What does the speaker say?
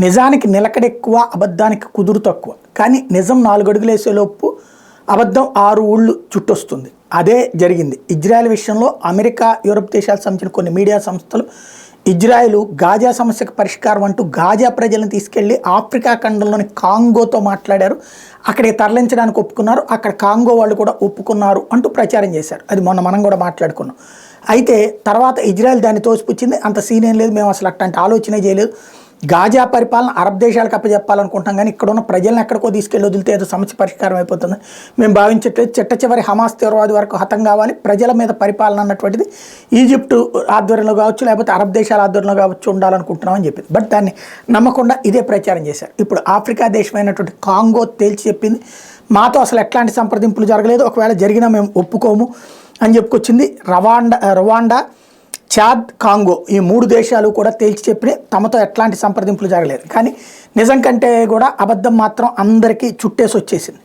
నిజానికి నిలకడెక్కువ, అబద్ధానికి కుదురు తక్కువ. కానీ నిజం 4 అడుగులు వేసేలోపు అబద్ధం 6 ఊళ్ళు చుట్టొస్తుంది. అదే జరిగింది ఇజ్రాయెల్ విషయంలో. అమెరికా, యూరప్ దేశాలకు సంబంధించిన కొన్ని మీడియా సంస్థలు ఇజ్రాయెల్ గాజా సమస్యకు పరిష్కారం అంటూ గాజా ప్రజలను తీసుకెళ్లి ఆఫ్రికా ఖండంలోని కాంగోతో మాట్లాడారు, అక్కడికి తరలించడానికి ఒప్పుకున్నారు, అక్కడ కాంగో వాళ్ళు కూడా ఒప్పుకున్నారు అంటూ ప్రచారం చేశారు. అది మొన్న మనం కూడా మాట్లాడుకున్నాం. అయితే తర్వాత ఇజ్రాయెల్ దాన్ని తోసిపుచ్చింది, అంత సీన్ ఏం లేదు, మేము అసలు అట్లాంటి ఆలోచనే చేయలేదు, గాజా పరిపాలన అరబ్ దేశాలకు అప్పచెప్పాలనుకుంటాం, కానీ ఇక్కడ ఉన్న ప్రజలను ఎక్కడికో తీసుకెళ్ళి వదిలితే ఏదో సమస్య పరిష్కారం అయిపోతుంది మేము భావించట్లేదు. చిట్ట చివరి హమాస్ తీవ్రవాది వరకు హతం కావాలి, ప్రజల మీద పరిపాలన అన్నటువంటిది ఈజిప్టు ఆధ్వర్యంలో కావచ్చు, లేకపోతే అరబ్ దేశాల ఆధ్వర్యంలో కావచ్చు ఉండాలనుకుంటున్నామని చెప్పింది. బట్ దాన్ని నమ్మకుండా ఇదే ప్రచారం చేశారు. ఇప్పుడు ఆఫ్రికా దేశమైనటువంటి కాంగో తేల్చి చెప్పింది, మాతో అసలు ఎట్లాంటి సంప్రదింపులు జరగలేదు, ఒకవేళ జరిగినా మేము ఒప్పుకోము అని చెప్పుకొచ్చింది. రవాండా, చాద్, కాంగో ఈ 3 దేశాలు కూడా తేల్చి చెప్పి తమతో ఎట్లాంటి సంప్రదింపులు జరగలేదు. కానీ నిజం కంటే కూడా అబద్ధం మాత్రం అందరికీ చుట్టేసి వచ్చేసింది.